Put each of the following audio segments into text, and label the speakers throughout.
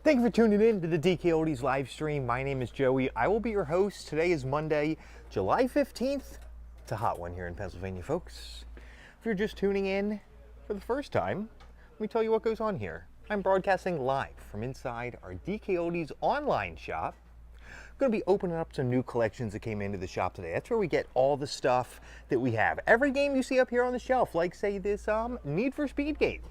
Speaker 1: Thank you for tuning in to the DKOldies live stream. My name is Joey. I will be your host. Today is Monday, July 15th. It's a hot one here in Pennsylvania, folks. If you're just tuning in for the first time, let me tell you what goes on here. I'm broadcasting live from inside our DKOldies online shop. I'm going to be opening up some new collections that came into the shop today. That's where we get all the stuff that we have. Every game you see up here on the shelf, like say this Need for Speed game.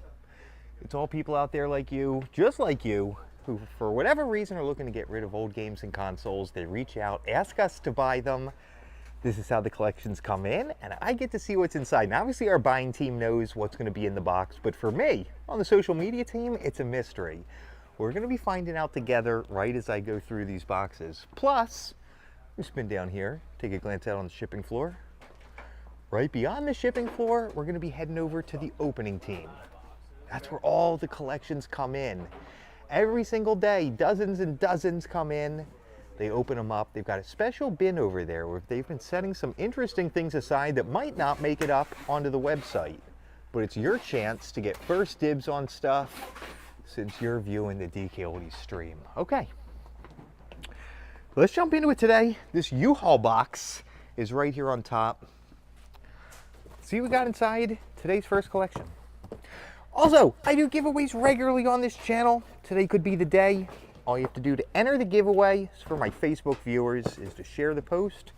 Speaker 1: It's all people out there like you, just like you, who for whatever reason are looking to get rid of old games and consoles. They reach out, ask us to buy them. This is how the collections come in, and I get to see what's inside. And obviously our buying team knows what's going to be in the box, but for me, on the social media team, it's a mystery. We're going to be finding out together right as I go through these boxes. Plus, we spin down here, take a glance out on the shipping floor. Right beyond the shipping floor, we're going to be heading over to the opening team. That's where all the collections come in. Every single day, dozens and dozens come in. They open them up. They've got a special bin over there where they've been setting some interesting things aside that might not make it up onto the website. But it's your chance to get first dibs on stuff since you're viewing the DKOldies stream. Okay, let's jump into it today. This U-Haul box is right here on top. See what we got inside today's first collection. Also, I do giveaways regularly on this channel. Today could be the day. All you have to do to enter the giveaway for my Facebook viewers is to share the post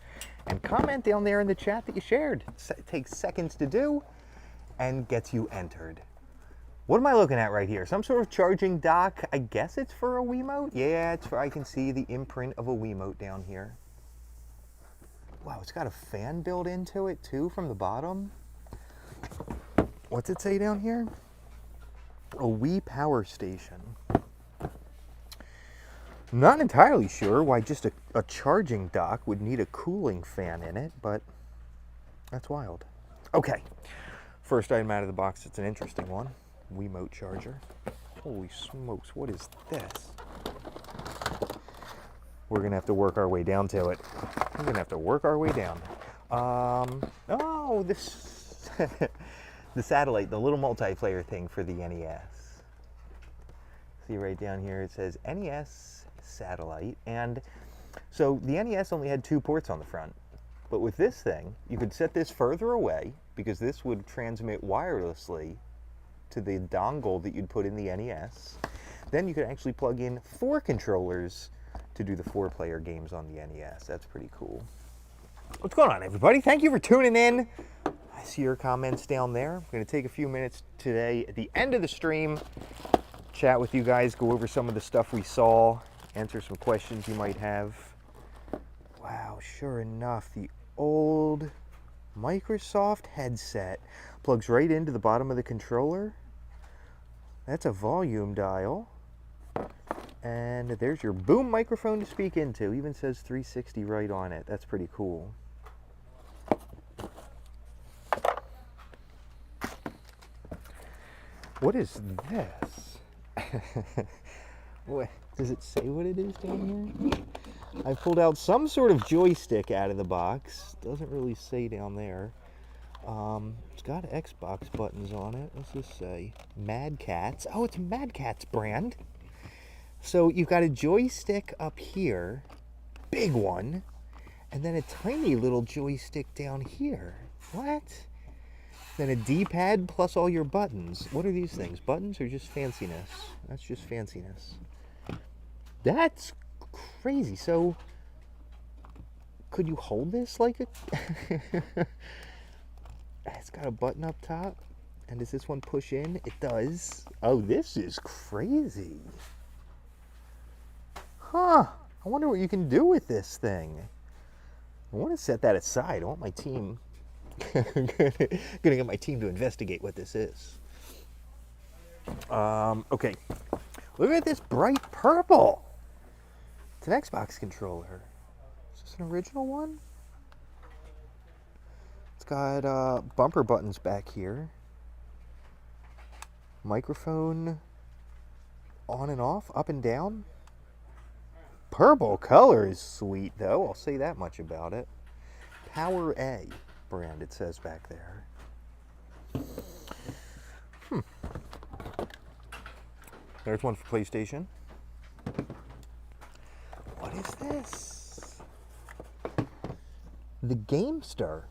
Speaker 1: and comment down there in the chat that you shared. It takes seconds to do and gets you entered. What am I looking at right here? Some sort of charging dock. I guess it's for a Wiimote. Yeah, it's for, I can see the imprint of a Wiimote down here. Wow, it's got a fan built into it too from the bottom. What's it say down here? A Wii power station. Not entirely sure why just a charging dock would need a cooling fan in it, but that's wild. Okay, first item out of the box. It's an interesting one. Wiimote charger. Holy smokes, what is this? We're gonna have to work our way down to it. We're gonna have to work our way down. Oh, this the satellite, the little multiplayer thing for the NES. See right down here, it says NES satellite. And so the NES only had 2 ports on the front. But with this thing, you could set this further away because this would transmit wirelessly to the dongle that you'd put in the NES. Then you could actually plug in 4 controllers to do the 4-player games on the NES. That's pretty cool. What's going on, everybody? Thank you for tuning in. I see your comments down there. I'm going to take a few minutes today at the end of the stream, chat with you guys, go over some of the stuff we saw, answer some questions you might have. Wow, sure enough, the old Microsoft headset plugs right into the bottom of the controller. That's a volume dial. And there's your boom microphone to speak into. Even says 360 right on it. That's pretty cool. What is this? What, does it say what it is down here? I pulled out some sort of joystick out of the box. Doesn't really say down there. It's got Xbox buttons on it. What's this say? Mad Catz. Oh, it's Mad Catz brand. So you've got a joystick up here, big one, and then a tiny little joystick down here. What? Then a D-pad plus all your buttons. What are these things? Buttons or just fanciness? That's just fanciness. That's crazy. So, could you hold this like a... It's got a button up top. And does this one push in? It does. Oh, this is crazy. Huh. I wonder what you can do with this thing. I want to set that aside. I want my team... I'm gonna get my team to investigate what this is. Okay. Look at this bright purple. It's an Xbox controller. Is this an original one? It's got bumper buttons back here. Microphone on and off, up and down. Purple color is sweet though, I'll say that much about it. Power A brand, it says back there. There's one for PlayStation. this? The Gamester.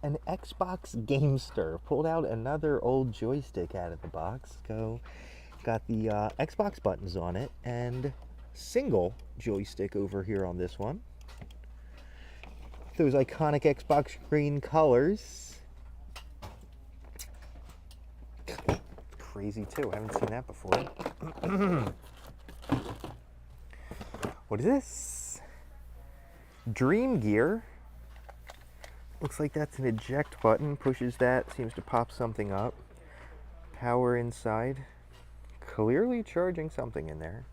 Speaker 1: An Xbox Gamester. Pulled out another old joystick out of the box. Got the Xbox buttons on it and single joystick over here on this one. Those iconic Xbox green colors. Crazy too, I haven't seen that before. What is this? Dream Gear. Looks like that's an eject button. Pushes that, seems to pop something up. Power inside. Clearly charging something in there.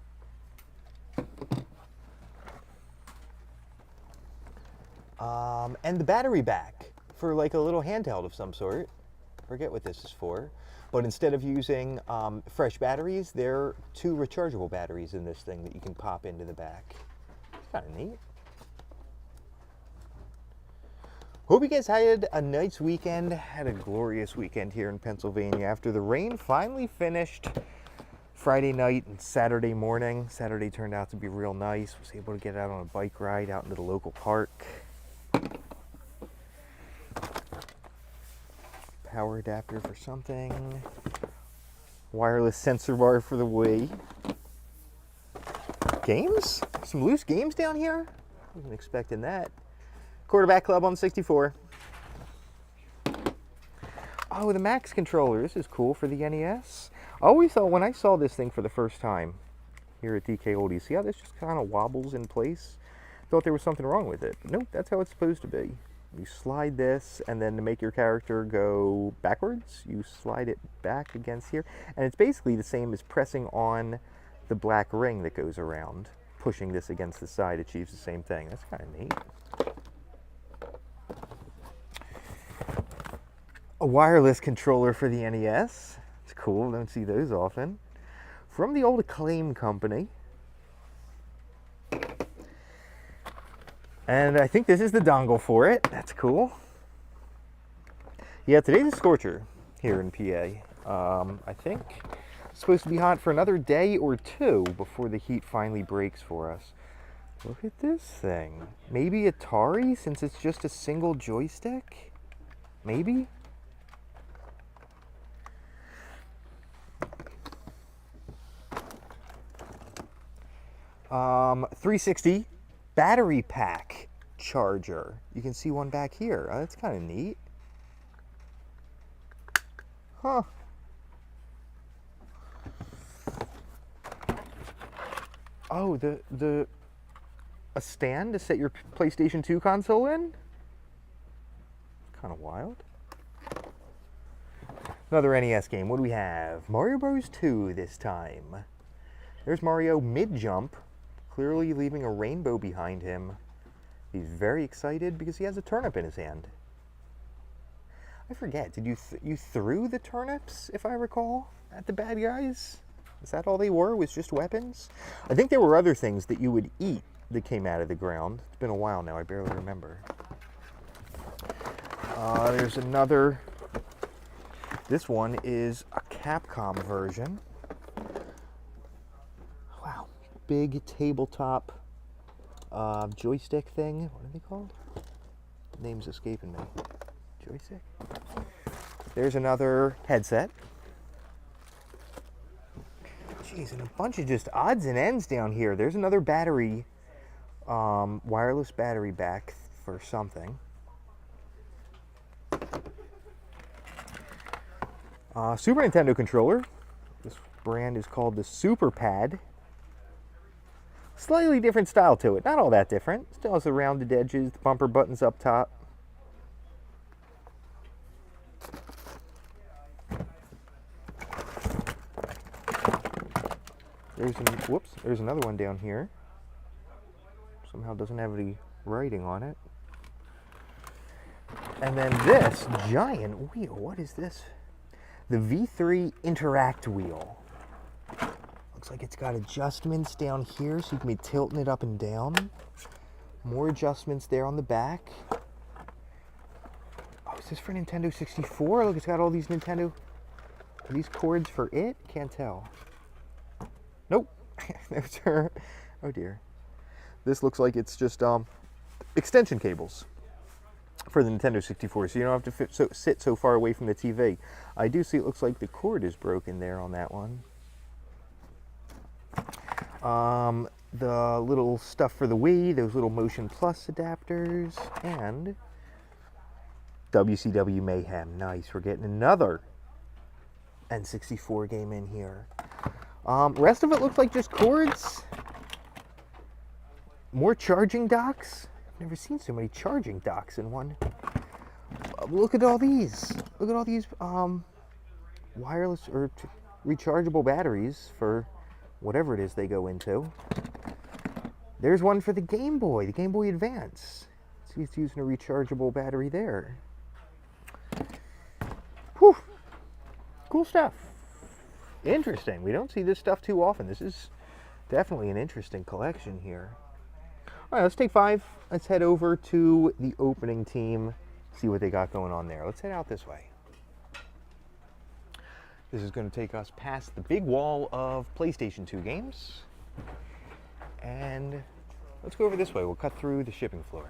Speaker 1: And the battery back for like a little handheld of some sort. Forget what this is for. But instead of using fresh batteries, there are 2 rechargeable batteries in this thing that you can pop into the back. It's kind of neat. Hope you guys had a nice weekend. Had a glorious weekend here in Pennsylvania after the rain finally finished Friday night and Saturday morning. Saturday turned out to be real nice. Was able to get out on a bike ride out into the local park. Power adapter for something. Wireless sensor bar for the Wii. Games? Some loose games down here? Wasn't expecting that. Quarterback Club on 64. Oh, the Max controller. This is cool for the NES. I always thought when I saw this thing for the first time here at DKOldies, see how this just kind of wobbles in place? Thought there was something wrong with it. But nope, that's how it's supposed to be. You slide this, and then to make your character go backwards, you slide it back against here. And it's basically the same as pressing on the black ring that goes around. Pushing this against the side achieves the same thing. That's kind of neat. A wireless controller for the NES. It's cool, don't see those often. From the old Acclaim company. And I think this is the dongle for it. That's cool. Yeah, today's a scorcher here in PA. I think it's supposed to be hot for another day or 2 before the heat finally breaks for us. Look at this thing. Maybe Atari, since it's just a single joystick? Maybe? 360 battery pack charger. You can see one back here. Oh, that's kind of neat. Huh. Oh, a stand to set your PlayStation 2 console in? Kind of wild. Another NES game. What do we have? Mario Bros. 2 this time. There's Mario mid-jump, clearly leaving a rainbow behind him. He's very excited because he has a turnip in his hand. I forget, did you threw the turnips, if I recall, at the bad guys? Is that all they were, was just weapons? I think there were other things that you would eat that came out of the ground. It's been a while now, I barely remember. There's another. This one is a Capcom version. Wow, big tabletop joystick thing. What are they called? The name's escaping me. Joystick? There's another headset. Jeez, and a bunch of just odds and ends down here. There's another battery, wireless battery back for something. Super Nintendo controller. This brand is called the Super Pad. Slightly different style to it. Not all that different. Still has the rounded edges, the bumper buttons up top. There's another one down here. Somehow doesn't have any writing on it. And then this giant wheel. What is this? The V3 Interact wheel. Looks like it's got adjustments down here, so you can be tilting it up and down. More adjustments there on the back. Oh, is this for Nintendo 64? Look, it's got all these Nintendo. Are these cords for it? Can't tell. Nope. Those are, oh dear. This looks like it's just extension cables for the Nintendo 64, so you don't have to sit so far away from the TV. I do see it looks like the cord is broken there on that one. The little stuff for the Wii, those little Motion Plus adapters, and WCW Mayhem. Nice, we're getting another N64 game in here. Rest of it looks like just cords. More charging docks. I've never seen so many charging docks in one. Look at all these. Look at all these wireless or rechargeable batteries for whatever it is they go into. There's one for the Game Boy Advance. See, it's using a rechargeable battery there. Whew. Cool stuff. Interesting. We don't see this stuff too often. This is definitely an interesting collection here. All right, let's take 5. Let's head over to the opening team, see what they got going on there. Let's head out this way. This is going to take us past the big wall of PlayStation 2 games. And let's go over this way. We'll cut through the shipping floor.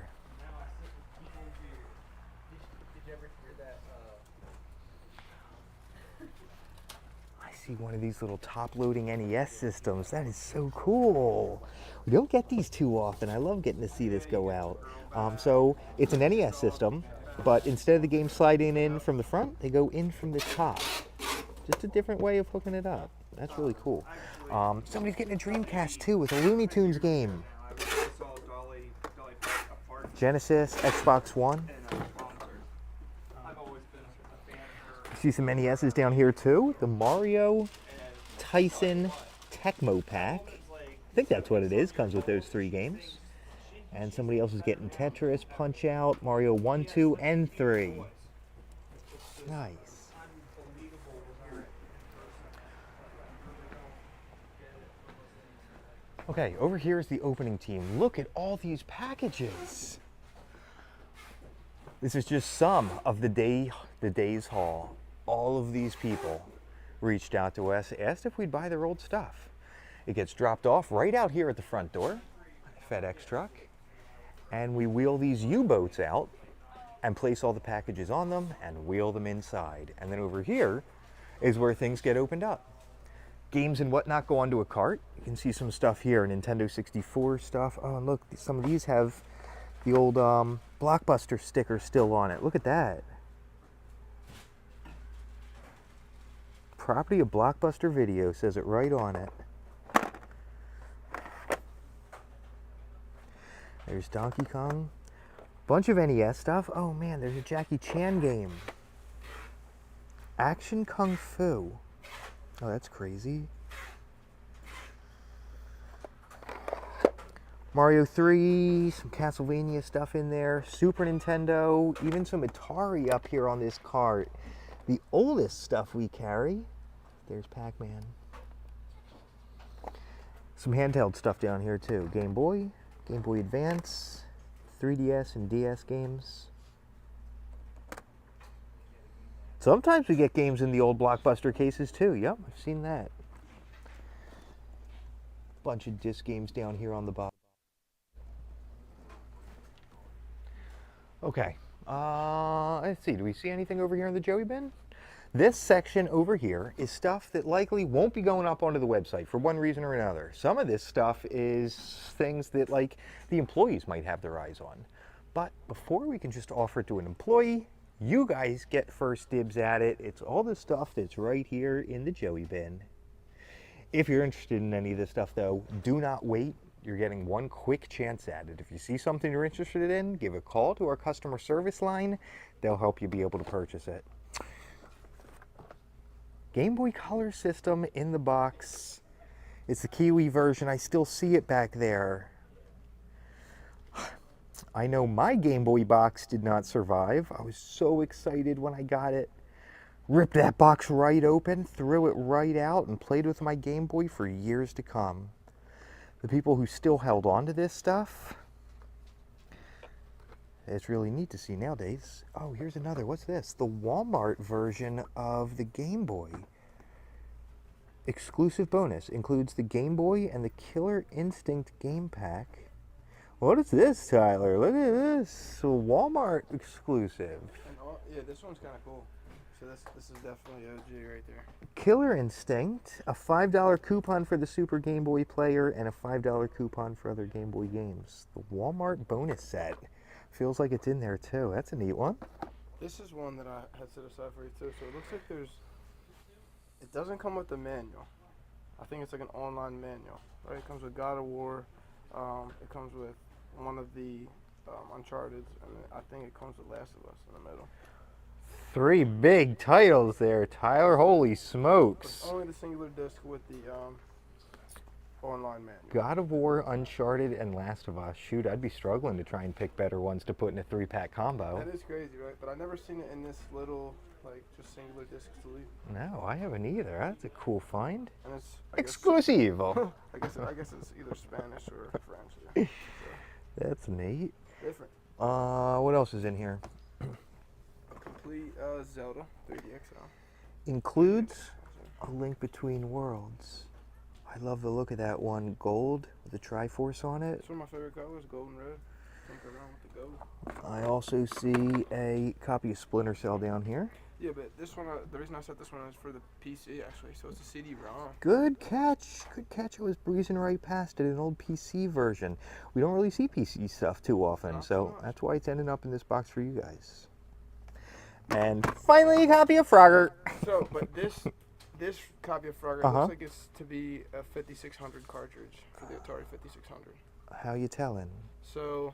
Speaker 1: I see one of these little top-loading NES systems. That is so cool. We don't get these too often. I love getting to see this go out. So it's an NES system, but instead of the game sliding in from the front, they go in from the top. Just a different way of hooking it up. That's really cool. Somebody's getting a Dreamcast too with a Looney Tunes game. Genesis, Xbox One. See some NESs down here too. The Mario Tyson Tecmo Pack. I think that's what it is. Comes with those 3 games. And somebody else is getting Tetris, Punch-Out, Mario 1, 2, and 3. Nice. Okay, over here is the opening team. Look at all these packages. This is just some of the day's haul. All of these people reached out to us, asked if we'd buy their old stuff. It gets dropped off right out here at the front door, FedEx truck, and we wheel these U-boats out and place all the packages on them and wheel them inside. And then over here is where things get opened up. Games and whatnot go onto a cart. You can see some stuff here, Nintendo 64 stuff. Oh, and look, some of these have the old Blockbuster sticker still on it. Look at that. Property of Blockbuster Video, says it right on it. There's Donkey Kong. Bunch of NES stuff. Oh man, there's a Jackie Chan game. Action Kung Fu. Oh, that's crazy. Mario 3, some Castlevania stuff in there, Super Nintendo, even some Atari up here on this cart. The oldest stuff we carry. There's Pac-Man. Some handheld stuff down here too. Game Boy Advance, 3DS and DS games. Sometimes we get games in the old Blockbuster cases too. Yep, I've seen that. Bunch of disc games down here on the bottom. Okay, let's see, do we see anything over here in the Joey bin? This section over here is stuff that likely won't be going up onto the website for one reason or another. Some of this stuff is things that like the employees might have their eyes on. But before we can just offer it to an employee, you guys get first dibs at it. It's all the stuff that's right here in the Joey bin. If you're interested in any of this stuff though, do not wait. You're getting one quick chance at it. If you see something you're interested in, give a call to our customer service line. They'll help you be able to purchase it. Game Boy Color system in the box. It's the Kiwi version. I still see it back there. I know my Game Boy box did not survive. I was so excited when I got it. Ripped that box right open, threw it right out, and played with my Game Boy for years to come. The people who still held on to this stuff, it's really neat to see nowadays. Oh, here's another. What's this? The Walmart version of the Game Boy. Exclusive bonus. Includes the Game Boy and the Killer Instinct game pack. What is this, Tyler? Look at this. A Walmart exclusive.
Speaker 2: And yeah, this one's kind of cool. So this is definitely OG right there.
Speaker 1: Killer Instinct, a $5 coupon for the Super Game Boy player, and a $5 coupon for other Game Boy games. The Walmart bonus set. Feels like it's in there too. That's a neat one.
Speaker 2: This is one that I had set aside for you too. So it looks like it doesn't come with the manual. I think it's like an online manual, right? It comes with God of War. It comes with one of the Uncharted, and I think it comes with Last of Us in the middle.
Speaker 1: 3 big titles there, Tyler. Holy smokes.
Speaker 2: It's only the singular disc with the online manual.
Speaker 1: God of War, Uncharted, and Last of Us. Shoot, I'd be struggling to try and pick better ones to put in a 3-pack combo.
Speaker 2: That is crazy, right? But I've never seen it in this little, like, just singular disc sleeve.
Speaker 1: No, I haven't either. That's a cool find.
Speaker 2: And it's
Speaker 1: Exclusive.
Speaker 2: I guess it's either Spanish or French. Yeah. So,
Speaker 1: that's neat.
Speaker 2: different.
Speaker 1: What else is in here?
Speaker 2: A complete Zelda 3D XL.
Speaker 1: Includes A Link Between Worlds. I love the look of that one. Gold with the Triforce on it.
Speaker 2: It's one of my favorite colors, gold and red. Something around with the gold.
Speaker 1: I also see a copy of Splinter Cell down here.
Speaker 2: Yeah, but this one, the reason I set this one is for the PC actually, so it's a CD-ROM.
Speaker 1: Good catch. Good catch. I was breezing right past it, an old PC version. We don't really see PC stuff too often,
Speaker 2: Not
Speaker 1: so
Speaker 2: too much.
Speaker 1: that's why it's ending up in this box for you guys. And finally, a copy of Frogger.
Speaker 2: So, but this copy of Frogger looks like it's to be a 5600 cartridge for the Atari 5600.
Speaker 1: How you telling?
Speaker 2: So,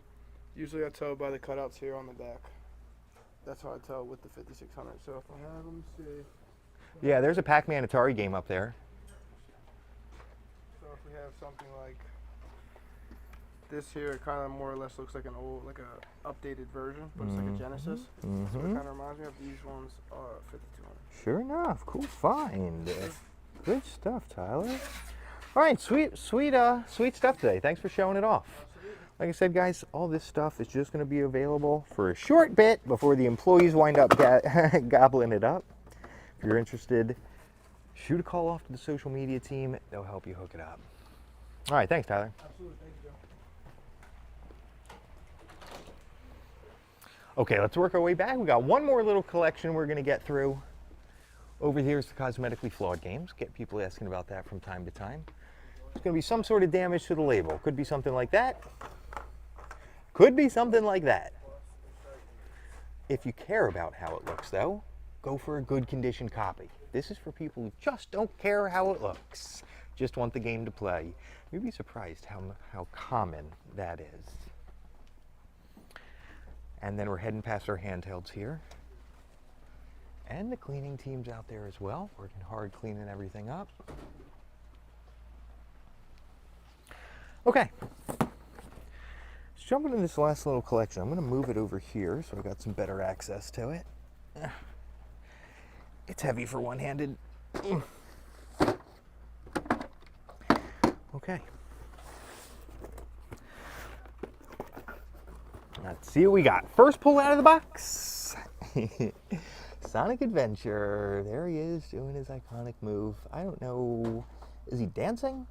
Speaker 2: usually I tell by the cutouts here on the back. That's how I tell with the 5600. So if I have, let me see.
Speaker 1: Yeah, there's a Pac-Man Atari game up there.
Speaker 2: So if we have something like this here, it kind of more or less looks like an old, like a updated version, but it's like a Genesis. So it kind of reminds me of these ones, 5200.
Speaker 1: Sure enough, cool find. Good stuff, Tyler. All right, sweet stuff today. Thanks for showing it off. Like I said, guys, all this stuff is just going to be available for a short bit before the employees wind up gobbling it up. If you're interested, shoot a call off to the social media team. They'll help you hook it up. All right, thanks, Tyler.
Speaker 2: Absolutely, thank you, Joe.
Speaker 1: Okay, let's work our way back. We got one more little collection we're going to get through. Over here is the cosmetically flawed games. Get people asking about that from time to time. There's going to be some sort of damage to the label. Could be something like that. Could be something like that. If you care about how it looks, though, go for a good condition copy. This is for people who just don't care how it looks. Just want the game to play. You'd be surprised how common that is. And then we're heading past our handhelds here. And the cleaning team's out there as well, working hard cleaning everything up. Okay. Let's jump into this last little collection. I'm going to move it over here so I got some better access to it. It's heavy for one-handed. Okay. Let's see what we got. First pull out of the box. Sonic Adventure. There he is doing his iconic move. I don't know. Is he dancing?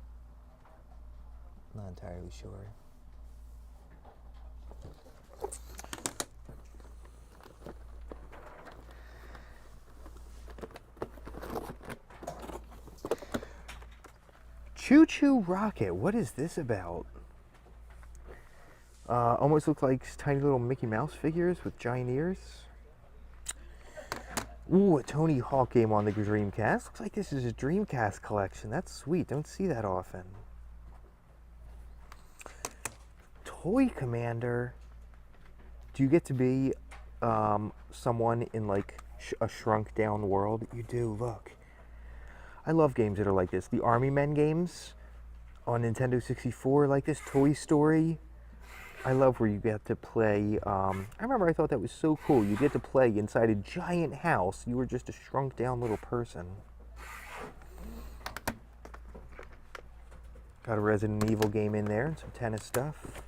Speaker 1: Not entirely sure. Choo Choo Rocket. What is this about? Almost looks like tiny little Mickey Mouse figures with giant ears. Ooh, a Tony Hawk game on the Dreamcast. Looks like this is a Dreamcast collection. That's sweet. Don't see that often. Toy Commander. Do you get to be someone in like a shrunk down world? You do, look. I love games that are like this. The Army Men games on Nintendo 64, like this Toy Story. I love where you get to play. I remember I thought that was so cool. You get to play inside a giant house. You were just a shrunk down little person. Got a Resident Evil game in there and some tennis stuff.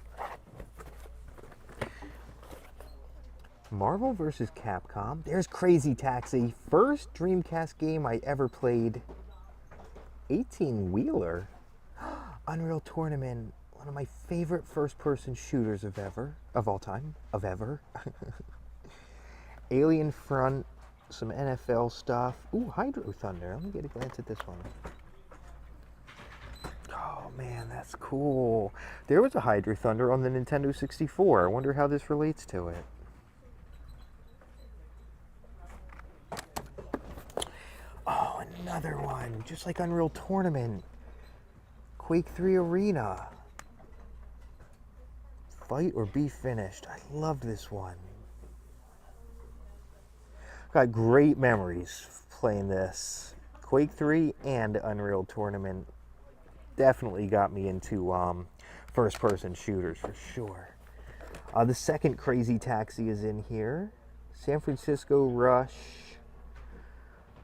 Speaker 1: Marvel vs. Capcom. There's Crazy Taxi. First Dreamcast game I ever played. 18-wheeler. Unreal Tournament. One of my favorite first-person shooters of all time. Alien Front, some NFL stuff. Ooh, Hydro Thunder. Let me get a glance at this one. Oh man, that's cool. There was a Hydro Thunder on the Nintendo 64. I wonder how this relates to it. Oh, another one, just like Unreal Tournament. Quake 3 Arena. Fight or be finished. I love this one. Got great memories playing this. Quake 3 and Unreal Tournament definitely got me into first-person shooters for sure. The second Crazy Taxi is in here. San Francisco Rush.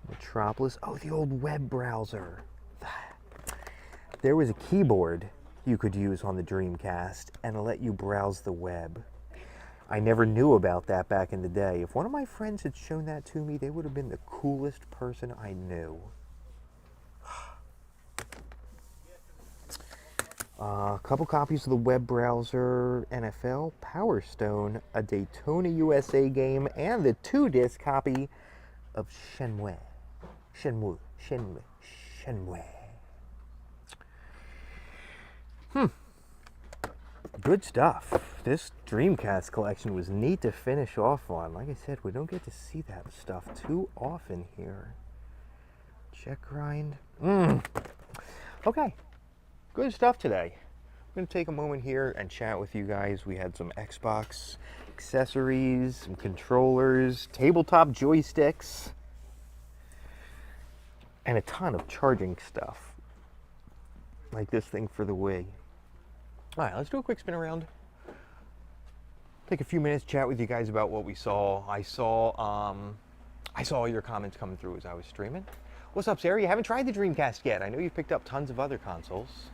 Speaker 1: Metropolis. Oh, the old web browser. There was a keyboard you could use on the Dreamcast and let you browse the web. I never knew about that back in the day. If one of my friends had shown that to me, they would have been the coolest person I knew. A couple copies of the web browser, NFL, Power Stone, a Daytona USA game, and the 2-disc copy of Shenmue. Good stuff. This Dreamcast collection was neat to finish off on. Like I said, we don't get to see that stuff too often here. Check grind. Okay. Good stuff today. I'm going to take a moment here and chat with you guys. We had some Xbox accessories, some controllers, tabletop joysticks, and a ton of charging stuff. Like this thing for the Wii. All right, let's do a quick spin around. Take a few minutes to chat with you guys about what we saw. I saw all your comments coming through as I was streaming. What's up, Sarah? You haven't tried the Dreamcast yet. I know you've picked up tons of other consoles.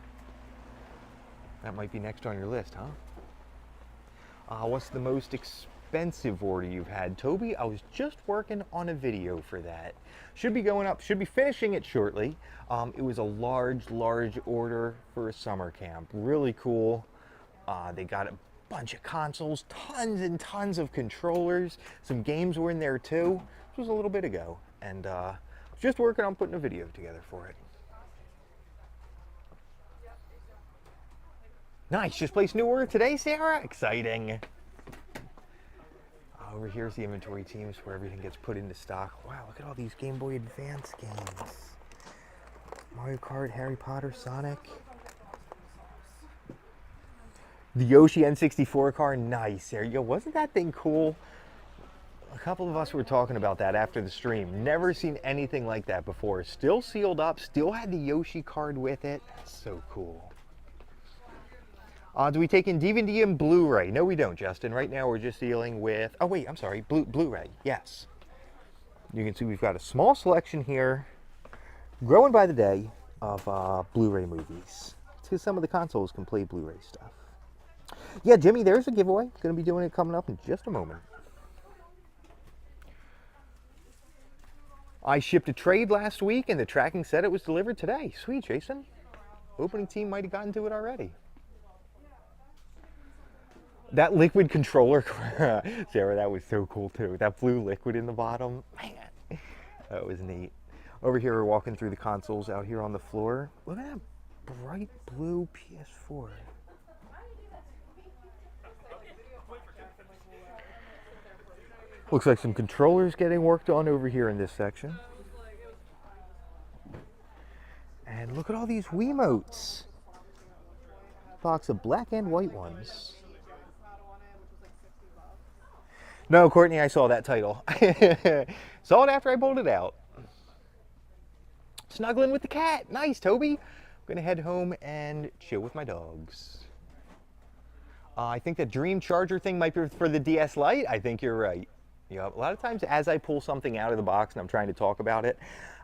Speaker 1: That might be next on your list, huh? What's the most expensive order you've had, Toby? I was just working on a video for that. Should be going up, should be finishing it shortly. It was a large order for a summer camp. Really cool. They got a bunch of consoles, tons and tons of controllers. Some games were in there too. This was a little bit ago. And just working on putting a video together for it. Nice, just placed a new order today, Sarah? Exciting. Over here's the inventory teams where everything gets put into stock. Wow, look at all these Game Boy Advance games. Mario Kart, Harry Potter, Sonic. The Yoshi N64 car, nice. There you go. Wasn't that thing cool? A couple of us were talking about that after the stream. Never seen anything like that before. Still sealed up, still had the Yoshi card with it. So cool. Do we take in DVD and Blu-ray? No, we don't, Justin. Right now we're just dealing with, oh wait, I'm sorry, Blu-ray, yes. You can see we've got a small selection here, growing by the day, of Blu-ray movies. Because some of the consoles can play Blu-ray stuff. Yeah, Jimmy, there's a giveaway. Going to be doing it coming up in just a moment. I shipped a trade last week and the tracking said it was delivered today. Sweet, Jason. Opening team might have gotten to it already. That liquid controller, Sarah, that was so cool too. That blue liquid in the bottom, man, that was neat. Over here, we're walking through the consoles out here on the floor. Look at that bright blue PS4. Looks like some controllers getting worked on over here in this section. And look at all these Wiimotes. Box of black and white ones. No, Courtney, I saw that title. Saw it after I pulled it out. Snuggling with the cat. Nice, Toby. I'm going to head home and chill with my dogs. I think the Dream Charger thing might be for the DS Lite. I think you're right. Yep. A lot of times as I pull something out of the box and I'm trying to talk about it,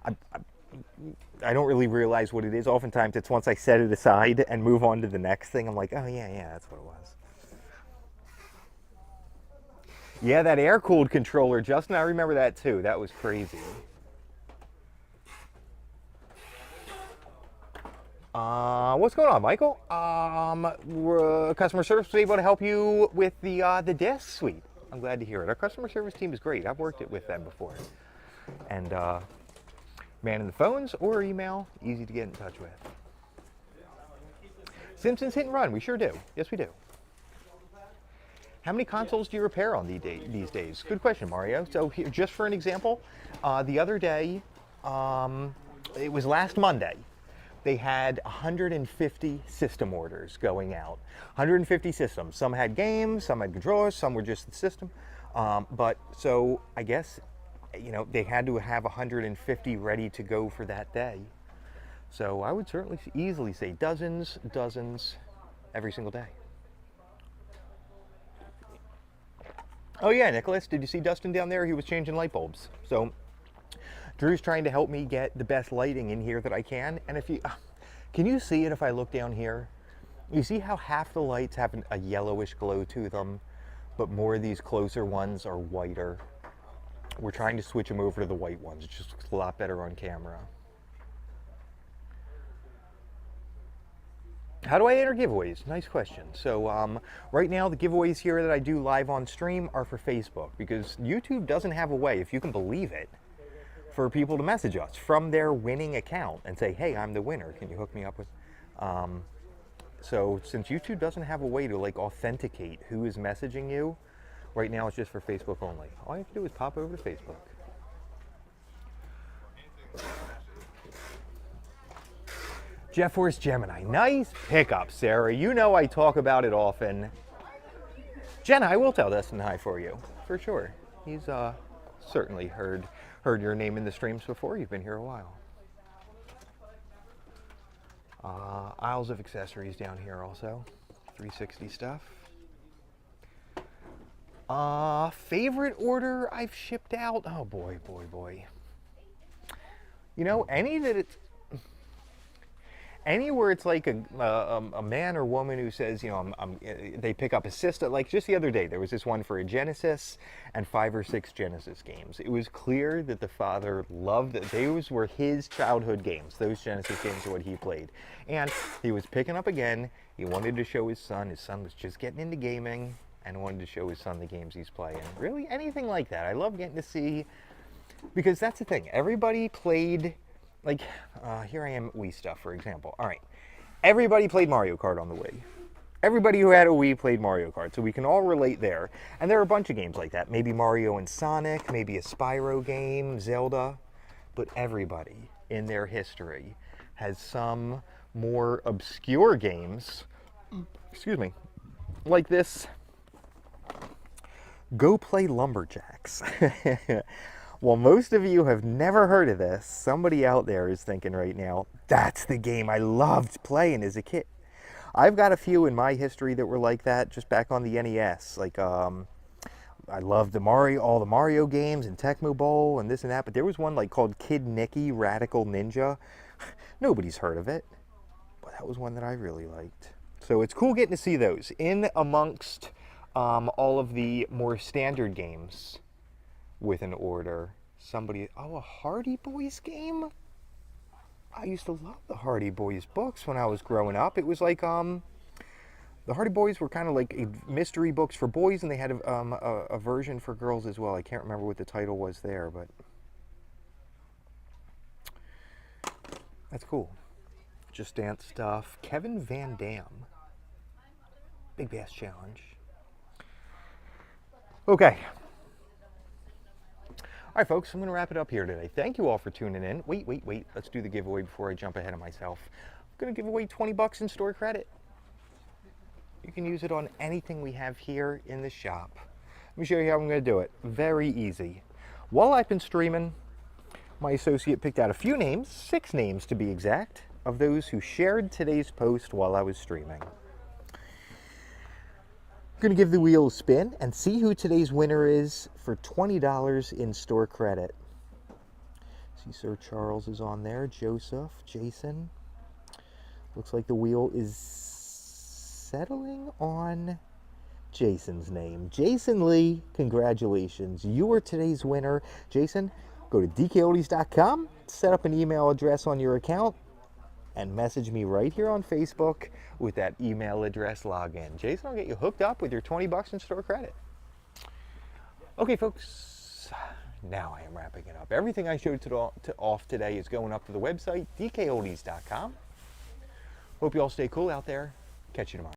Speaker 1: I don't really realize what it is. Oftentimes it's once I set it aside and move on to the next thing, I'm like, oh yeah, that's what it was. Yeah, that air-cooled controller, Justin, I remember that too. That was crazy. What's going on, Michael? Customer service was able to help you with the desk suite. I'm glad to hear it. Our customer service team is great. I've worked it with them before. And manning the phones or email, easy to get in touch with. Simpsons Hit and Run, we sure do. Yes, we do. How many consoles do you repair on these days? Good question, Mario. So here, just for an example, the other day, it was last Monday, they had 150 system orders going out. 150 systems. Some had games, some had controllers, some were just the system. But so I guess, you know, they had to have 150 ready to go for that day. So I would certainly easily say dozens every single day. Oh yeah, Nicholas, did you see Dustin down there? He was changing light bulbs. So Drew's trying to help me get the best lighting in here that I can. And if you, can you see it if I look down here? You see how half the lights have a yellowish glow to them, but more of these closer ones are whiter. We're trying to switch them over to the white ones. It just looks a lot better on camera. How do I enter giveaways? Nice question. So right now the giveaways here that I do live on stream are for Facebook, because YouTube doesn't have a way, if you can believe it, for people to message us from their winning account and say, hey, I'm the winner. Can you hook me up with... So since YouTube doesn't have a way to like authenticate who is messaging you, right now it's just for Facebook only. All you have to do is pop over to Facebook. Jeff Force Gemini, nice pickup, Sarah. You know I talk about it often. Jenna, I will tell Dustin hi for you, for sure. He's certainly heard your name in the streams before. You've been here a while. Aisles of accessories down here also. 360 stuff. Favorite order I've shipped out? Oh boy, boy, boy. You know, anywhere it's like a man or woman who says, you know, they pick up a system. Like just the other day, there was this one for a Genesis and 5 or 6 Genesis games. It was clear that the father loved it. Those were his childhood games. Those Genesis games are what he played. And he was picking up again. He wanted to show his son. His son was just getting into gaming and wanted to show his son the games he's playing. Really, anything like that. I love getting to see, because that's the thing. Everybody played... Like, here I am at Wii stuff, for example. All right, everybody played Mario Kart on the Wii. Everybody who had a Wii played Mario Kart, so we can all relate there. And there are a bunch of games like that. Maybe Mario and Sonic, maybe a Spyro game, Zelda. But everybody in their history has some more obscure games, excuse me, like this. Go Play Lumberjacks. Well, most of you have never heard of this. Somebody out there is thinking right now, that's the game I loved playing as a kid. I've got a few in my history that were like that, just back on the NES. Like, I loved all the Mario games and Tecmo Bowl and this and that, but there was one like called Kid Nicky Radical Ninja. Nobody's heard of it, but that was one that I really liked. So it's cool getting to see those in amongst all of the more standard games. With an order, a Hardy Boys game? I used to love the Hardy Boys books when I was growing up. It was like, the Hardy Boys were kind of like mystery books for boys, and they had a version for girls as well. I can't remember what the title was there, but that's cool. Just Dance stuff. Kevin Van Dam. Big Bass Challenge. Okay. All right, folks, I'm going to wrap it up here today. Thank you all for tuning in. Wait. Let's do the giveaway before I jump ahead of myself. I'm going to give away 20 bucks in store credit. You can use it on anything we have here in the shop. Let me show you how I'm going to do it. Very easy. While I've been streaming, my associate picked out a few names, 6 names to be exact, of those who shared today's post while I was streaming. I'm going to give the wheel a spin and see who today's winner is for $20 in store credit. See, Sir Charles is on there, Joseph, Jason. Looks like the wheel is settling on Jason's name. Jason Lee, congratulations. You are today's winner. Jason, go to DKOldies.com, set up an email address on your account, and message me right here on Facebook with that email address login. Jason will get you hooked up with your 20 bucks in store credit. Okay, folks, now I am wrapping it up. Everything I showed off today is going up to the website, DKOldies.com. Hope you all stay cool out there. Catch you tomorrow.